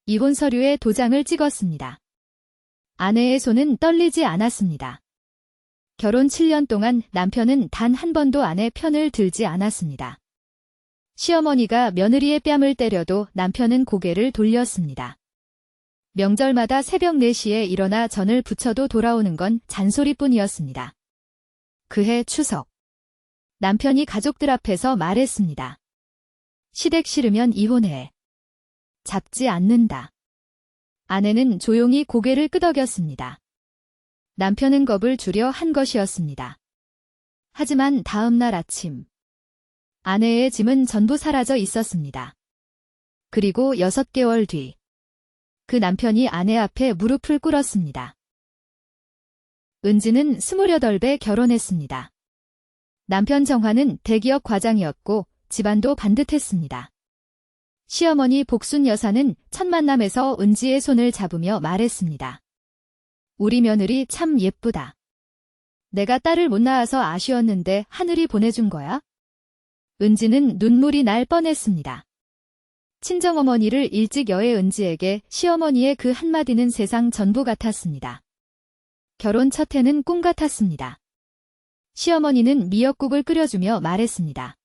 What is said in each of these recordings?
이혼 서류에 도장을 찍었습니다. 아내의 손은 떨리지 않았습니다. 결혼 7년 동안 남편은 단 한 번도 아내 편을 들지 않았습니다. 시어머니가 며느리의 뺨을 때려도 남편은 고개를 돌렸습니다. 명절마다 새벽 4시에 일어나 전을 부쳐도 돌아오는 건 잔소리뿐이었습니다. 그해 추석. 남편이 가족들 앞에서 말했습니다. 시댁 싫으면 이혼해. 잡지 않는다. 아내는 조용히 고개를 끄덕였습니다. 남편은 겁을 주려 한 것이었습니다. 하지만 다음 날 아침, 아내의 짐은 전부 사라져 있었습니다. 그리고 6개월 뒤, 그 남편이 아내 앞에 무릎을 꿇었습니다. 은지는 28배 결혼했습니다. 남편 정화는 대기업 과장이었고 집안도 반듯했습니다. 시어머니 복순 여사는 첫 만남에서 은지의 손을 잡으며 말했습니다. 우리 며느리 참 예쁘다. 내가 딸을 못 낳아서 아쉬웠는데 하늘이 보내준 거야? 은지는 눈물이 날 뻔했습니다. 친정어머니를 일찍 여의 은지에게 시어머니의 그 한마디는 세상 전부 같았습니다. 결혼 첫 해는 꿈 같았습니다. 시어머니는 미역국을 끓여주며 말했습니다.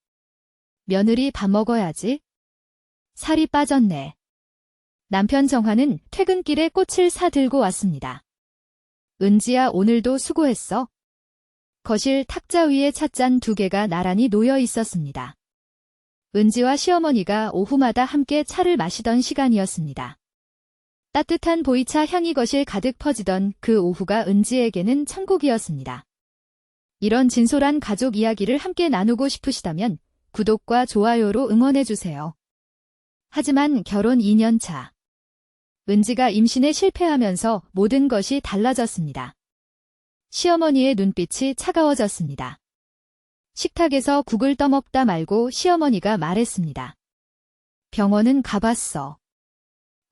며느리 밥 먹어야지. 살이 빠졌네. 남편 정화는 퇴근길에 꽃을 사들고 왔습니다. 은지야, 오늘도 수고했어. 거실 탁자 위에 찻잔 2개가 나란히 놓여 있었습니다. 은지와 시어머니가 오후마다 함께 차를 마시던 시간이었습니다. 따뜻한 보이차 향이 거실 가득 퍼지던 그 오후가 은지에게는 천국이었습니다. 이런 진솔한 가족 이야기를 함께 나누고 싶으시다면 구독과 좋아요로 응원해주세요. 하지만 결혼 2년 차. 은지가 임신에 실패하면서 모든 것이 달라졌습니다. 시어머니의 눈빛이 차가워졌습니다. 식탁에서 국을 떠먹다 말고 시어머니가 말했습니다. 병원은 가봤어.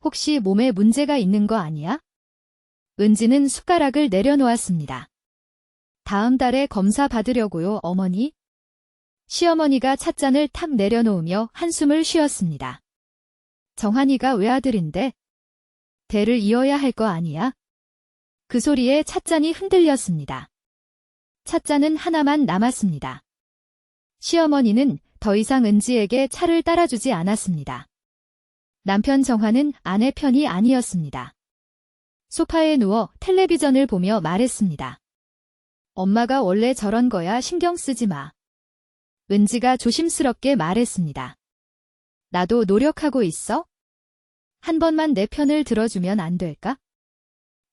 혹시 몸에 문제가 있는 거 아니야? 은지는 숟가락을 내려놓았습니다. 다음 달에 검사 받으려고요, 어머니. 시어머니가 찻잔을 탁 내려놓으며 한숨을 쉬었습니다. 정환이가 외아들인데 대를 이어야 할 거 아니야? 그 소리에 찻잔이 흔들렸습니다. 찻잔은 하나만 남았습니다. 시어머니는 더 이상 은지에게 차를 따라주지 않았습니다. 남편 정환은 아내 편이 아니었습니다. 소파에 누워 텔레비전을 보며 말했습니다. 엄마가 원래 저런 거야, 신경 쓰지 마. 은지가 조심스럽게 말했습니다. 나도 노력하고 있어? 한 번만 내 편을 들어주면 안 될까?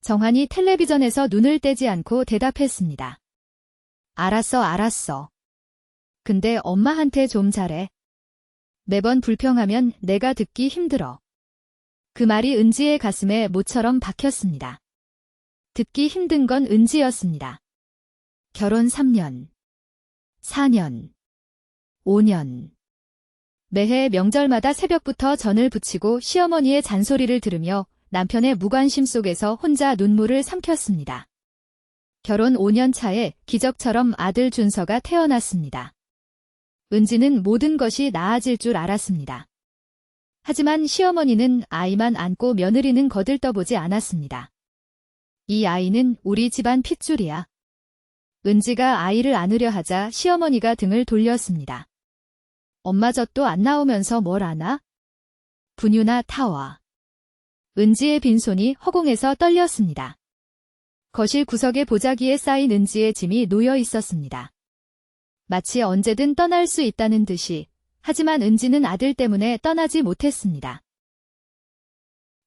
정환이 텔레비전에서 눈을 떼지 않고 대답했습니다. 알았어. 근데 엄마한테 좀 잘해. 매번 불평하면 내가 듣기 힘들어. 그 말이 은지의 가슴에 모처럼 박혔습니다. 듣기 힘든 건 은지였습니다. 결혼 3년, 4년, 5년. 매해 명절마다 새벽부터 전을 부치고 시어머니의 잔소리를 들으며 남편의 무관심 속에서 혼자 눈물을 삼켰습니다. 결혼 5년 차에 기적처럼 아들 준서가 태어났습니다. 은지는 모든 것이 나아질 줄 알았습니다. 하지만 시어머니는 아이만 안고 며느리는 거들떠보지 않았습니다. 이 아이는 우리 집안 핏줄이야. 은지가 아이를 안으려 하자 시어머니가 등을 돌렸습니다. 엄마 젖도 안 나오면서 뭘 아나? 분유나 타와. 은지의 빈손이 허공에서 떨렸습니다. 거실 구석에 보자기에 쌓인 은지의 짐이 놓여 있었습니다. 마치 언제든 떠날 수 있다는 듯이, 하지만 은지는 아들 때문에 떠나지 못했습니다.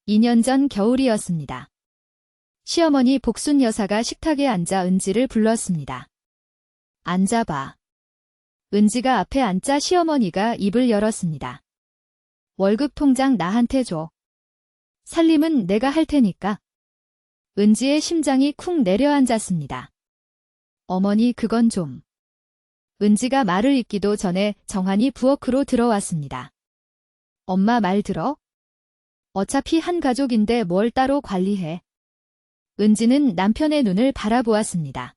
2년 전 겨울이었습니다. 시어머니 복순 여사가 식탁에 앉아 은지를 불렀습니다. 앉아봐. 은지가 앞에 앉자 시어머니가 입을 열었습니다. 월급 통장 나한테 줘. 살림은 내가 할 테니까. 은지의 심장이 쿵 내려앉았습니다. 어머니, 그건 좀. 은지가 말을 잇기도 전에 정환이 부엌으로 들어왔습니다. 엄마 말 들어? 어차피 한 가족인데 뭘 따로 관리해. 은지는 남편의 눈을 바라보았습니다.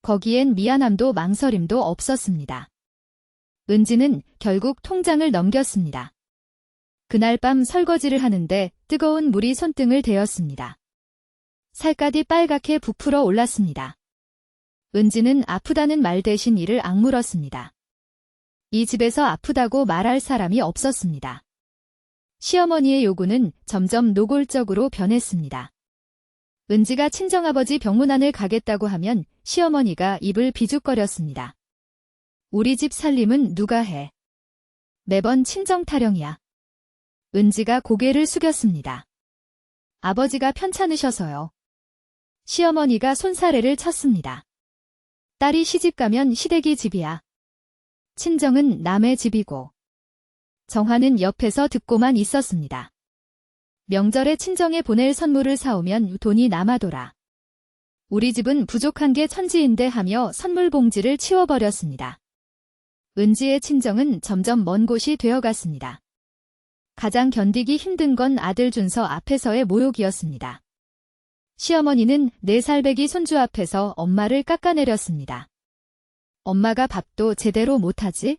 거기엔 미안함도 망설임도 없었습니다. 은지는 결국 통장을 넘겼습니다. 그날 밤 설거지를 하는데 뜨거운 물이 손등을 데웠습니다. 살갗이 빨갛게 부풀어 올랐습니다. 은지는 아프다는 말 대신 이를 악물었습니다. 이 집에서 아프다고 말할 사람이 없었습니다. 시어머니의 요구는 점점 노골적으로 변했습니다. 은지가 친정아버지 병문안을 가겠다고 하면 시어머니가 입을 비죽거렸습니다. 우리 집 살림은 누가 해? 매번 친정 타령이야. 은지가 고개를 숙였습니다. 아버지가 편찮으셔서요. 시어머니가 손사래를 쳤습니다. 딸이 시집가면 시댁이 집이야. 친정은 남의 집이고. 정화는 옆에서 듣고만 있었습니다. 명절에 친정에 보낼 선물을 사오면 돈이 남아돌아. 우리 집은 부족한 게 천지인데 하며 선물 봉지를 치워버렸습니다. 은지의 친정은 점점 먼 곳이 되어갔습니다. 가장 견디기 힘든 건 아들 준서 앞에서의 모욕이었습니다. 시어머니는 4살배기 손주 앞에서 엄마를 깎아내렸습니다. 엄마가 밥도 제대로 못하지?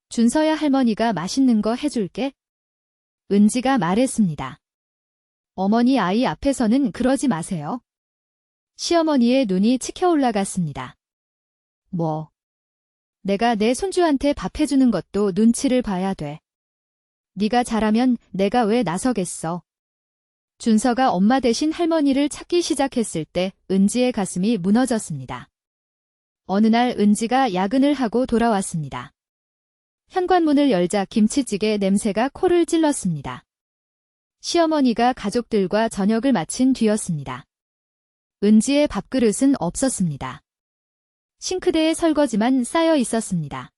준서야 할머니가 맛있는 거 해줄게. 은지가 말했습니다. 어머니 아이 앞에서는 그러지 마세요. 시어머니의 눈이 치켜 올라갔습니다. 뭐? 내가 내 손주한테 밥 해주는 것도 눈치를 봐야 돼. 네가 잘하면 내가 왜 나서겠어. 준서가 엄마 대신 할머니를 찾기 시작했을 때 은지의 가슴이 무너졌습니다. 어느 날 은지가 야근을 하고 돌아왔습니다. 현관문을 열자 김치찌개 냄새가 코를 찔렀습니다. 시어머니가 가족들과 저녁을 마친 뒤였습니다. 은지의 밥그릇은 없었습니다. 싱크대에 설거지만 쌓여 있었습니다.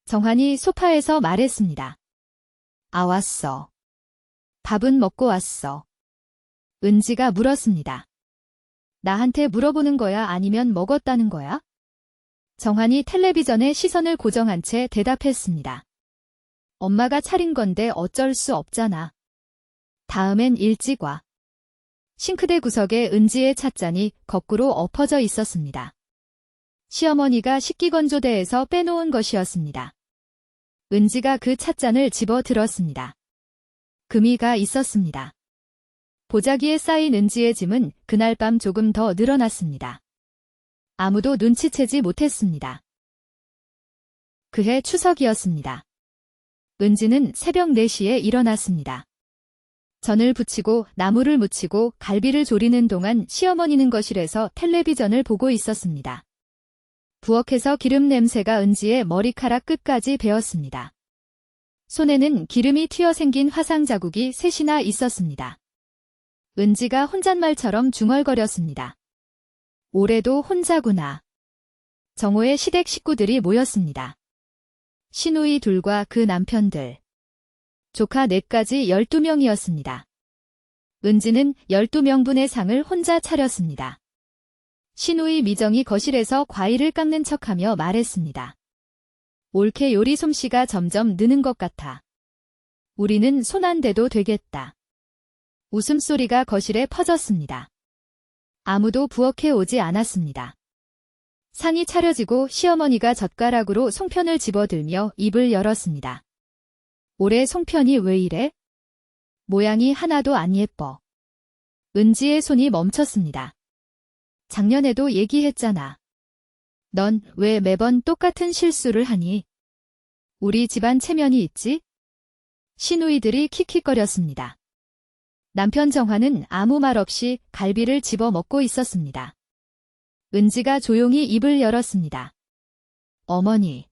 정환이 소파에서 말했습니다. 아, 왔어. 밥은 먹고 왔어. 은지가 물었습니다. 나한테 물어보는 거야 아니면 먹었다는 거야? 정환이 텔레비전에 시선을 고정한 채 대답했습니다. 엄마가 차린 건데 어쩔 수 없잖아. 다음엔 일찍 와. 싱크대 구석에 은지의 찻잔이 거꾸로 엎어져 있었습니다. 시어머니가 식기건조대에서 빼놓은 것이었습니다. 은지가 그 찻잔을 집어 들었습니다. 금이가 있었습니다. 보자기에 쌓인 은지의 짐은 그날 밤 조금 더 늘어났습니다. 아무도 눈치채지 못했습니다. 그해 추석이었습니다. 은지는 새벽 4시에 일어났습니다. 전을 부치고 나무를 묻히고 갈비를 조리는 동안 시어머니는 거실에서 텔레비전을 보고 있었습니다. 부엌에서 기름 냄새가 은지의 머리카락 끝까지 배었습니다. 손에는 기름이 튀어 생긴 화상 자국이 셋이나 있었습니다. 은지가 혼잣말처럼 중얼거렸습니다. 올해도 혼자구나. 정호의 시댁 식구들이 모였습니다. 시누이 둘과 그 남편들. 조카 4까지 12명이었습니다. 은지는 12명분의 상을 혼자 차렸습니다. 시누이 미정이 거실에서 과일을 깎는 척하며 말했습니다. 올케 요리 솜씨가 점점 느는 것 같아. 우리는 손 안 대도 되겠다. 웃음소리가 거실에 퍼졌습니다. 아무도 부엌에 오지 않았습니다. 상이 차려지고 시어머니가 젓가락으로 송편을 집어들며 입을 열었습니다. 올해 송편이 왜 이래? 모양이 하나도 안 예뻐. 은지의 손이 멈췄습니다. 작년에도 얘기했잖아. 넌 왜 매번 똑같은 실수를 하니? 우리 집안 체면이 있지? 시누이들이 킥킥거렸습니다. 남편 정화는 아무 말 없이 갈비를 집어 먹고 있었습니다. 은지가 조용히 입을 열었습니다. 어머니.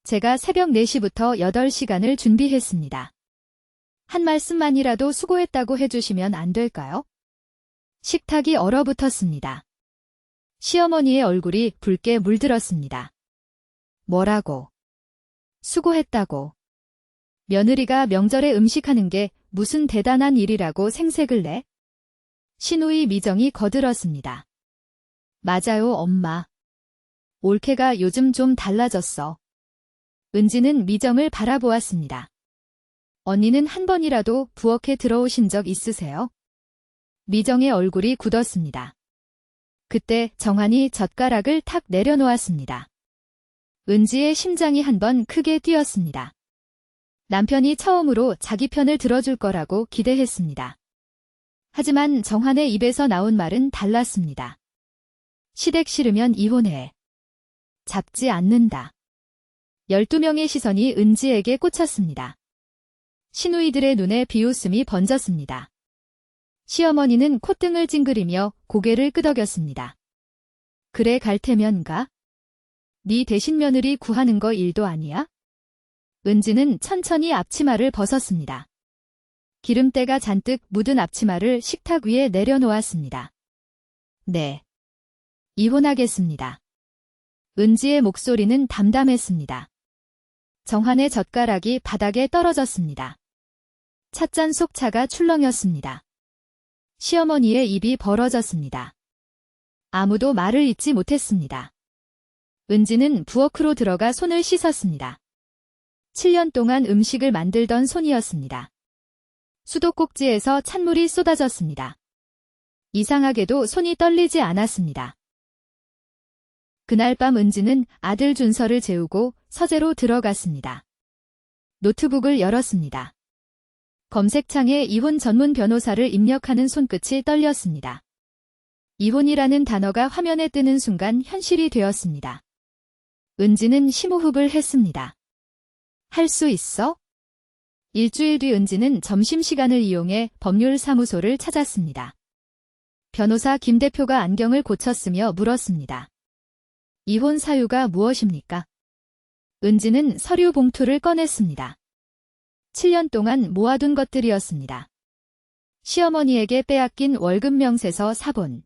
제가 새벽 4시부터 8시간을 준비했습니다. 한 말씀만이라도 수고했다고 해주시면 안 될까요? 식탁이 얼어붙었습니다. 시어머니의 얼굴이 붉게 물들었습니다. 뭐라고? 수고했다고. 며느리가 명절에 음식하는 게 무슨 대단한 일이라고 생색을 내? 시누이 미정이 거들었습니다. 맞아요, 엄마. 올케가 요즘 좀 달라졌어. 은지는 미정을 바라보았습니다. 언니는 한 번이라도 부엌에 들어오신 적 있으세요? 미정의 얼굴이 굳었습니다. 그때 정환이 젓가락을 탁 내려놓았습니다. 은지의 심장이 한 번 크게 뛰었습니다. 남편이 처음으로 자기 편을 들어줄 거라고 기대했습니다. 하지만 정한의 입에서 나온 말은 달랐습니다. 시댁 싫으면 이혼해. 잡지 않는다. 12명의 시선이 은지에게 꽂혔습니다. 시누이들의 눈에 비웃음이 번졌습니다. 시어머니는 콧등을 찡그리며 고개를 끄덕였습니다. 그래 갈 테면 가? 네 대신 며느리 구하는 거 일도 아니야? 은지는 천천히 앞치마를 벗었습니다. 기름때가 잔뜩 묻은 앞치마를 식탁 위에 내려놓았습니다. 네. 이혼하겠습니다. 은지의 목소리는 담담했습니다. 정한의 젓가락이 바닥에 떨어졌습니다. 찻잔 속 차가 출렁였습니다. 시어머니의 입이 벌어졌습니다. 아무도 말을 잇지 못했습니다. 은지는 부엌으로 들어가 손을 씻었습니다. 7년 동안 음식을 만들던 손이었습니다. 수도꼭지에서 찬물이 쏟아졌습니다. 이상하게도 손이 떨리지 않았습니다. 그날 밤 은지는 아들 준서를 재우고 서재로 들어갔습니다. 노트북을 열었습니다. 검색창에 이혼 전문 변호사를 입력하는 손끝이 떨렸습니다. 이혼이라는 단어가 화면에 뜨는 순간 현실이 되었습니다. 은지는 심호흡을 했습니다. 할 수 있어? 일주일 뒤 은지는 점심시간을 이용해 법률사무소를 찾았습니다. 변호사 김 대표가 안경을 고쳤으며 물었습니다. 이혼 사유가 무엇입니까? 은지는 서류 봉투를 꺼냈습니다. 7년 동안 모아둔 것들이었습니다. 시어머니에게 빼앗긴 월급 명세서 사본,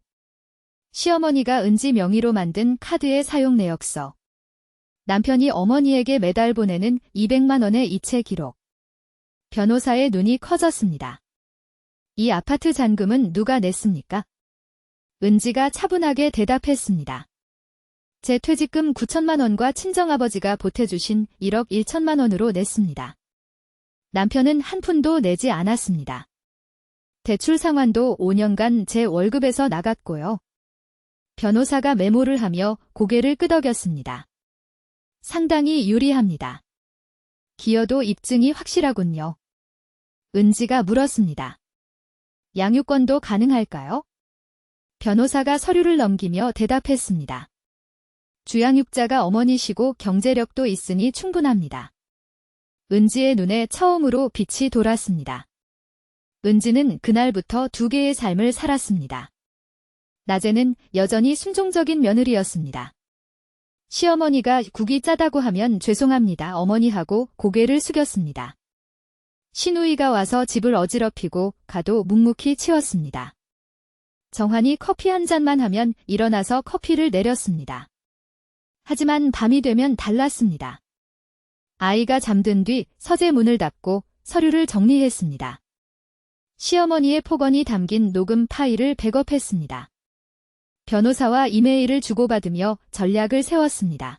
시어머니가 은지 명의로 만든 카드의 사용 내역서, 남편이 어머니에게 매달 보내는 200만 원의 이체 기록. 변호사의 눈이 커졌습니다. 이 아파트 잔금은 누가 냈습니까? 은지가 차분하게 대답했습니다. 제 퇴직금 9천만 원과 친정아버지가 보태주신 1억 1천만 원으로 냈습니다. 남편은 한 푼도 내지 않았습니다. 대출 상환도 5년간 제 월급에서 나갔고요. 변호사가 메모를 하며 고개를 끄덕였습니다. 상당히 유리합니다. 기여도 입증이 확실하군요. 은지가 물었습니다. 양육권도 가능할까요? 변호사가 서류를 넘기며 대답했습니다. 주양육자가 어머니시고 경제력도 있으니 충분합니다. 은지의 눈에 처음으로 빛이 돌았습니다. 은지는 그날부터 두 개의 삶을 살았습니다. 낮에는 여전히 순종적인 며느리였습니다. 시어머니가 국이 짜다고 하면 죄송합니다 어머니 하고 고개를 숙였습니다. 시누이가 와서 집을 어지럽히고 가도 묵묵히 치웠습니다. 정한이 커피 한 잔만 하면 일어나서 커피를 내렸습니다. 하지만 밤이 되면 달랐습니다. 아이가 잠든 뒤 서재 문을 닫고 서류를 정리했습니다. 시어머니의 폭언이 담긴 녹음 파일을 백업했습니다. 변호사와 이메일을 주고받으며 전략을 세웠습니다.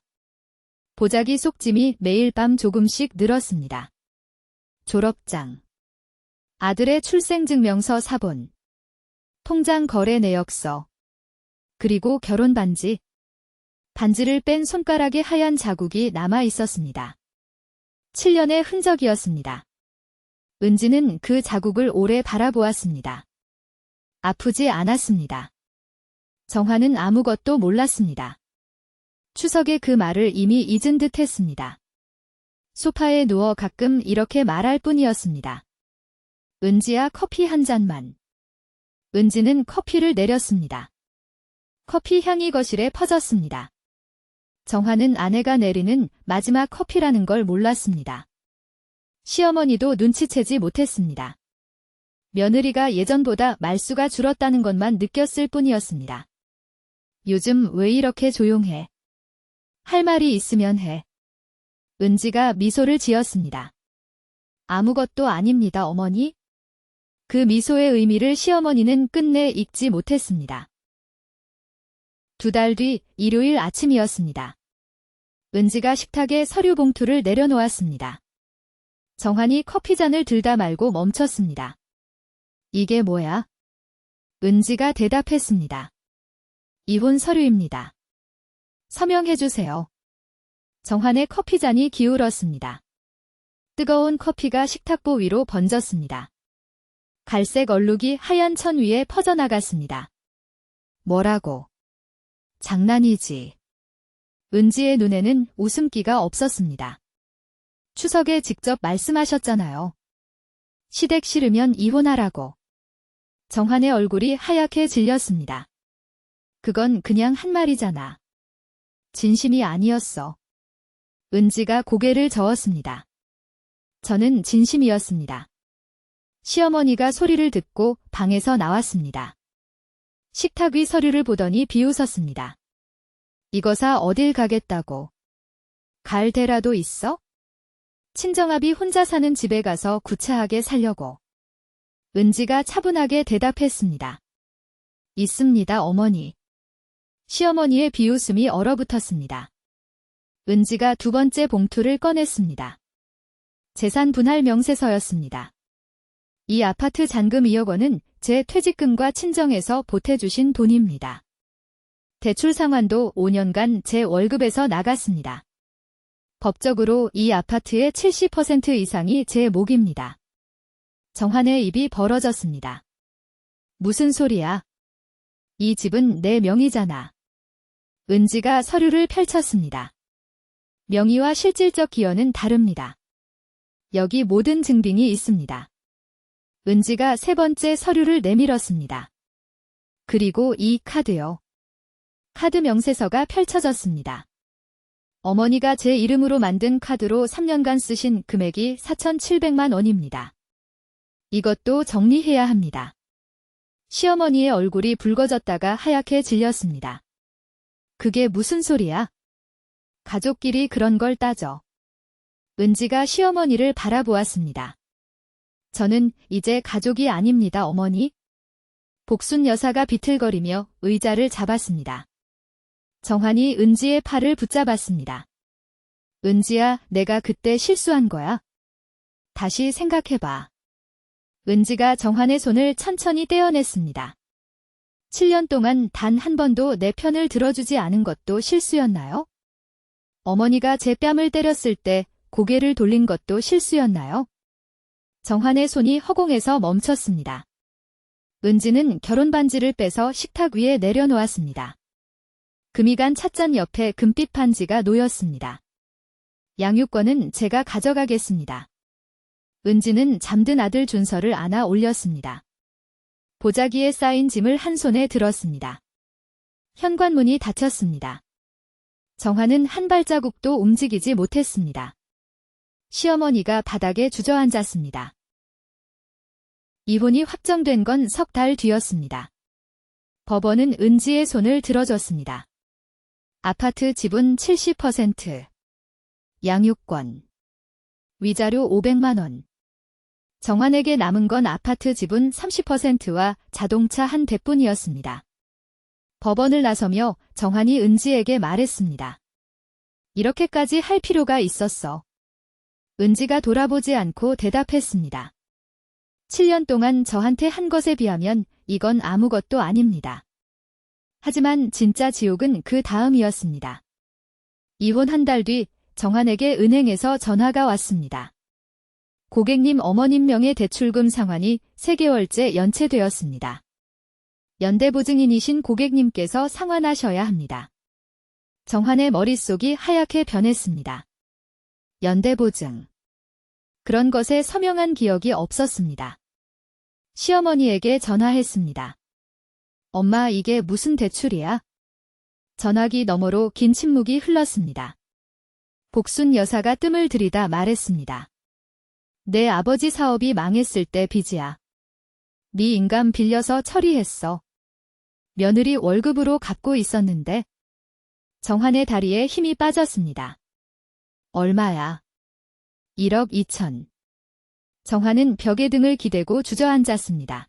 보자기 속짐이 매일 밤 조금씩 늘었습니다. 졸업장, 아들의 출생증명서 사본, 통장 거래 내역서, 그리고 결혼 반지. 반지를 뺀 손가락에 하얀 자국이 남아 있었습니다. 7년의 흔적이었습니다. 은지는 그 자국을 오래 바라보았습니다. 아프지 않았습니다. 정한은 아무것도 몰랐습니다. 추석에 그 말을 이미 잊은 듯 했습니다. 소파에 누워 가끔 이렇게 말할 뿐이었습니다. 은지야 커피 한 잔만. 은지는 커피를 내렸습니다. 커피 향이 거실에 퍼졌습니다. 정한은 아내가 내리는 마지막 커피라는 걸 몰랐습니다. 시어머니도 눈치채지 못했습니다. 며느리가 예전보다 말수가 줄었다는 것만 느꼈을 뿐이었습니다. 요즘 왜 이렇게 조용해? 할 말이 있으면 해. 은지가 미소를 지었습니다. 아무것도 아닙니다, 어머니. 그 미소의 의미를 시어머니는 끝내 읽지 못했습니다. 2달 뒤 일요일 아침이었습니다. 은지가 식탁에 서류 봉투를 내려놓았습니다. 정한이 커피잔을 들다 말고 멈췄습니다. 이게 뭐야? 은지가 대답했습니다. 이혼 서류입니다. 서명해주세요. 정한의 커피잔이 기울었습니다. 뜨거운 커피가 식탁보 위로 번졌습니다. 갈색 얼룩이 하얀 천 위에 퍼져나갔습니다. 뭐라고? 장난이지. 은지의 눈에는 웃음기가 없었습니다. 추석에 직접 말씀하셨잖아요. 시댁 싫으면 이혼하라고. 정한의 얼굴이 하얗게 질렸습니다. 그건 그냥 한 말이잖아. 진심이 아니었어. 은지가 고개를 저었습니다. 저는 진심이었습니다. 시어머니가 소리를 듣고 방에서 나왔습니다. 식탁 위 서류를 보더니 비웃었습니다. 이거사 어딜 가겠다고. 갈 데라도 있어? 친정아비 혼자 사는 집에 가서 구차하게 살려고. 은지가 차분하게 대답했습니다. 있습니다, 어머니. 시어머니의 비웃음이 얼어붙었습니다. 은지가 두 번째 봉투를 꺼냈습니다. 재산 분할 명세서였습니다. 이 아파트 잔금 2억 원은 제 퇴직금과 친정에서 보태주신 돈입니다. 대출 상환도 5년간 제 월급에서 나갔습니다. 법적으로 이 아파트의 70% 이상이 제 몫입니다. 정한의 입이 벌어졌습니다. 무슨 소리야? 이 집은 내 명의잖아. 은지가 서류를 펼쳤습니다. 명의와 실질적 기여는 다릅니다. 여기 모든 증빙이 있습니다. 은지가 세 번째 서류를 내밀었습니다. 그리고 이 카드요. 카드 명세서가 펼쳐졌습니다. 어머니가 제 이름으로 만든 카드로 3년간 쓰신 금액이 4,700만 원입니다. 이것도 정리해야 합니다. 시어머니의 얼굴이 붉어졌다가 하얗게 질렸습니다. 그게 무슨 소리야? 가족끼리 그런 걸 따져. 은지가 시어머니를 바라보았습니다. 저는 이제 가족이 아닙니다, 어머니. 복순 여사가 비틀거리며 의자를 잡았습니다. 정한이 은지의 팔을 붙잡았습니다. 은지야, 내가 그때 실수한 거야. 다시 생각해봐. 은지가 정한의 손을 천천히 떼어냈습니다. 7년 동안 단 한 번도 내 편을 들어주지 않은 것도 실수였나요? 어머니가 제 뺨을 때렸을 때 고개를 돌린 것도 실수였나요? 정한의 손이 허공에서 멈췄습니다. 은지는 결혼 반지를 빼서 식탁 위에 내려놓았습니다. 금이 간 찻잔 옆에 금빛 반지가 놓였습니다. 양육권은 제가 가져가겠습니다. 은지는 잠든 아들 준서를 안아 올렸습니다. 보자기에 쌓인 짐을 한 손에 들었습니다. 현관문이 닫혔습니다. 정한은 한 발자국도 움직이지 못했습니다. 시어머니가 바닥에 주저앉았습니다. 이혼이 확정된 건 석 달 뒤였습니다. 법원은 은지의 손을 들어줬습니다. 아파트 지분 70%, 양육권, 위자료 500만 원. 정한에게 남은 건 아파트 지분 30%와 자동차 한 대뿐이었습니다. 법원을 나서며 정한이 은지에게 말했습니다. 이렇게까지 할 필요가 있었어. 은지가 돌아보지 않고 대답했습니다. 7년 동안 저한테 한 것에 비하면 이건 아무것도 아닙니다. 하지만 진짜 지옥은 그 다음이었습니다. 이혼 한 달 뒤 정한에게 은행에서 전화가 왔습니다. 고객님 어머님 명의 대출금 상환이 3개월째 연체되었습니다. 연대보증인이신 고객님께서 상환하셔야 합니다. 정한의 머릿속이 하얗게 변했습니다. 연대보증. 그런 것에 서명한 기억이 없었습니다. 시어머니에게 전화했습니다. 엄마, 이게 무슨 대출이야? 전화기 너머로 긴 침묵이 흘렀습니다. 복순 여사가 뜸을 들이다 말했습니다. 내 아버지 사업이 망했을 때 빚이야. 네 인감 빌려서 처리했어. 며느리 월급으로 갚고 있었는데. 정한의 다리에 힘이 빠졌습니다. 얼마야? 1억 2천. 정한은 벽에 등을 기대고 주저앉았습니다.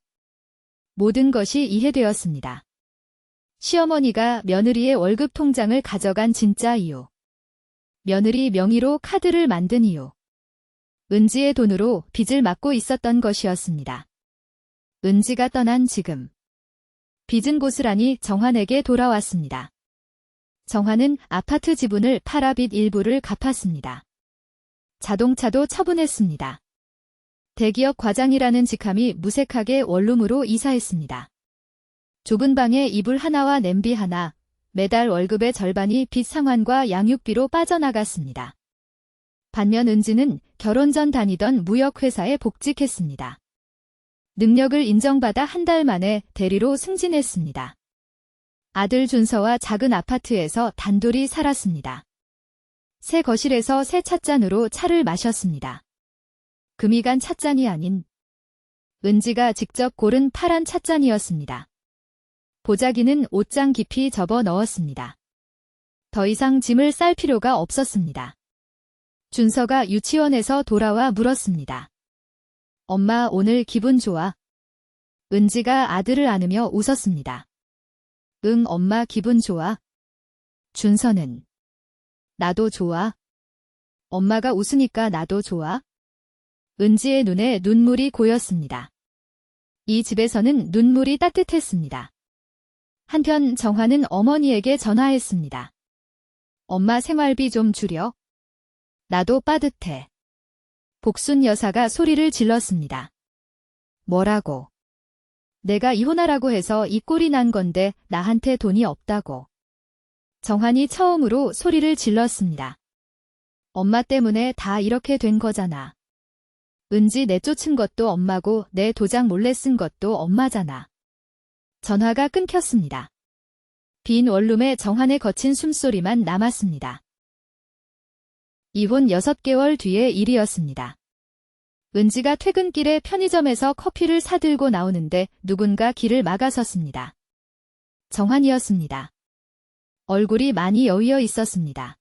모든 것이 이해되었습니다. 시어머니가 며느리의 월급 통장을 가져간 진짜 이유. 며느리 명의로 카드를 만든 이유. 은지의 돈으로 빚을 막고 있었던 것이었습니다. 은지가 떠난 지금. 빚은 고스란히 정한에게 돌아왔습니다. 정한은 아파트 지분을 팔아 빚 일부를 갚았습니다. 자동차도 처분했습니다. 대기업 과장이라는 직함이 무색하게 원룸으로 이사했습니다. 좁은 방에 이불 하나와 냄비 하나, 매달 월급의 절반이 빚 상환과 양육비로 빠져나갔습니다. 반면 은지는 결혼 전 다니던 무역회사에 복직했습니다. 능력을 인정받아 한 달 만에 대리로 승진했습니다. 아들 준서와 작은 아파트에서 단둘이 살았습니다. 새 거실에서 새 찻잔으로 차를 마셨습니다. 금이 간 찻잔이 아닌 은지가 직접 고른 파란 찻잔이었습니다. 보자기는 옷장 깊이 접어 넣었습니다. 더 이상 짐을 쌀 필요가 없었습니다. 준서가 유치원에서 돌아와 물었습니다. 엄마 오늘 기분 좋아? 은지가 아들을 안으며 웃었습니다. 응 엄마 기분 좋아. 준서는 나도 좋아. 엄마가 웃으니까 나도 좋아. 은지의 눈에 눈물이 고였습니다. 이 집에서는 눈물이 따뜻했습니다. 한편 정화는 어머니에게 전화했습니다. 엄마 생활비 좀 줄여. 나도 빠듯해. 복순 여사가 소리를 질렀습니다. 뭐라고? 내가 이혼하라고 해서 이 꼴이 난 건데 나한테 돈이 없다고. 정환이 처음으로 소리를 질렀습니다. 엄마 때문에 다 이렇게 된 거잖아. 은지 내쫓은 것도 엄마고 내 도장 몰래 쓴 것도 엄마잖아. 전화가 끊겼습니다. 빈 원룸에 정환의 거친 숨소리만 남았습니다. 이혼 6개월 뒤의 일이었습니다. 은지가 퇴근길에 편의점에서 커피를 사들고 나오는데 누군가 길을 막아섰습니다. 정환이었습니다. 얼굴이 많이 여위어 있었습니다.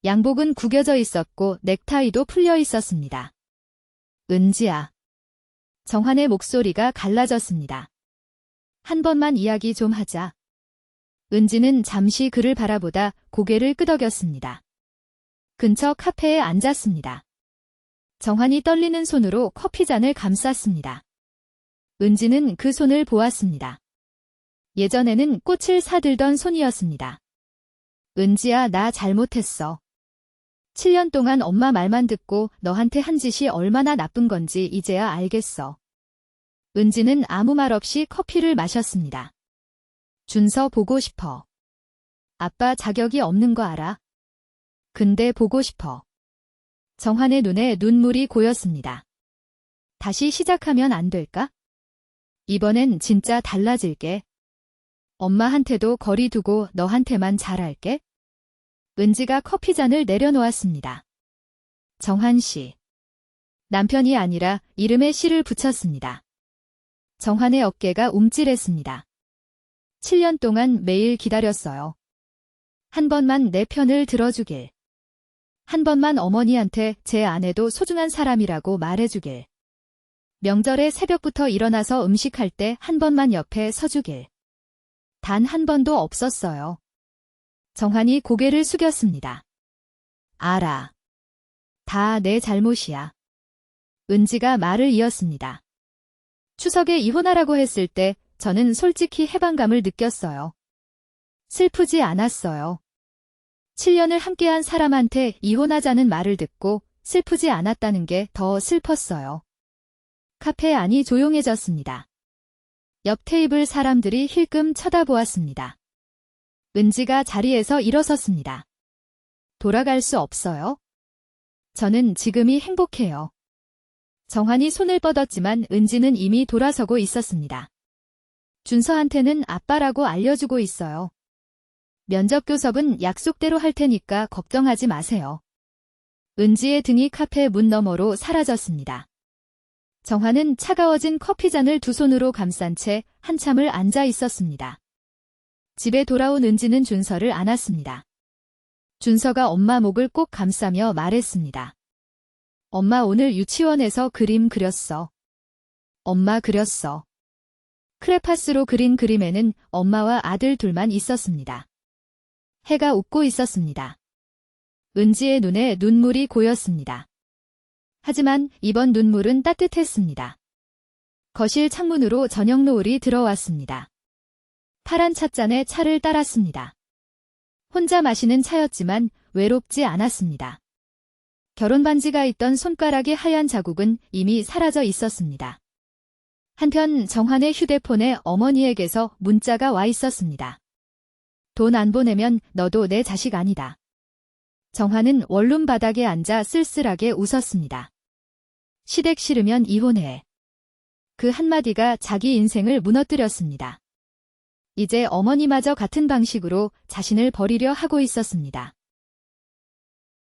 양복은 구겨져 있었고 넥타이도 풀려 있었습니다. 은지야. 정환의 목소리가 갈라졌습니다. 한 번만 이야기 좀 하자. 은지는 잠시 그를 바라보다 고개를 끄덕였습니다. 근처 카페에 앉았습니다. 정환이 떨리는 손으로 커피잔을 감쌌습니다. 은지는 그 손을 보았습니다. 예전에는 꽃을 사들던 손이었습니다. 은지야, 나 잘못했어. 7년 동안 엄마 말만 듣고 너한테 한 짓이 얼마나 나쁜 건지 이제야 알겠어. 은지는 아무 말 없이 커피를 마셨습니다. 준서 보고 싶어. 아빠 자격이 없는 거 알아? 근데 보고 싶어. 정환의 눈에 눈물이 고였습니다. 다시 시작하면 안 될까? 이번엔 진짜 달라질게. 엄마한테도 거리 두고 너한테만 잘할게. 은지가 커피잔을 내려놓았습니다. 정환 씨. 남편이 아니라 이름에 씨를 붙였습니다. 정환의 어깨가 움찔했습니다. 7년 동안 매일 기다렸어요. 한 번만 내 편을 들어주길. 한 번만 어머니한테 제 아내도 소중한 사람이라고 말해주길. 명절에 새벽부터 일어나서 음식할 때 한 번만 옆에 서주길. 단 한 번도 없었어요. 정환이 고개를 숙였습니다. 알아. 다 내 잘못이야. 은지가 말을 이었습니다. 추석에 이혼하라고 했을 때 저는 솔직히 해방감을 느꼈어요. 슬프지 않았어요. 7년을 함께한 사람한테 이혼하자는 말을 듣고 슬프지 않았다는 게 더 슬펐어요. 카페 안이 조용해졌습니다. 옆 테이블 사람들이 힐끔 쳐다보았습니다. 은지가 자리에서 일어섰습니다. 돌아갈 수 없어요? 저는 지금이 행복해요. 정환이 손을 뻗었지만 은지는 이미 돌아서고 있었습니다. 준서한테는 아빠라고 알려주고 있어요. 면접 교섭은 약속대로 할 테니까 걱정하지 마세요. 은지의 등이 카페 문 너머로 사라졌습니다. 정환은 차가워진 커피잔을 두 손으로 감싼 채 한참을 앉아 있었습니다. 집에 돌아온 은지는 준서를 안았습니다. 준서가 엄마 목을 꼭 감싸며 말했습니다. 엄마 오늘 유치원에서 그림 그렸어. 엄마 그렸어. 크레파스로 그린 그림에는 엄마와 아들 둘만 있었습니다. 해가 웃고 있었습니다. 은지의 눈에 눈물이 고였습니다. 하지만 이번 눈물은 따뜻했습니다. 거실 창문으로 저녁 노을이 들어왔습니다. 파란 찻잔에 차를 따랐습니다. 혼자 마시는 차였지만 외롭지 않았습니다. 결혼 반지가 있던 손가락의 하얀 자국은 이미 사라져 있었습니다. 한편 정환의 휴대폰에 어머니에게서 문자가 와 있었습니다. 돈 안 보내면 너도 내 자식 아니다. 정환은 원룸 바닥에 앉아 쓸쓸하게 웃었습니다. 시댁 싫으면 이혼해. 그 한마디가 자기 인생을 무너뜨렸습니다. 이제 어머니마저 같은 방식으로 자신을 버리려 하고 있었습니다.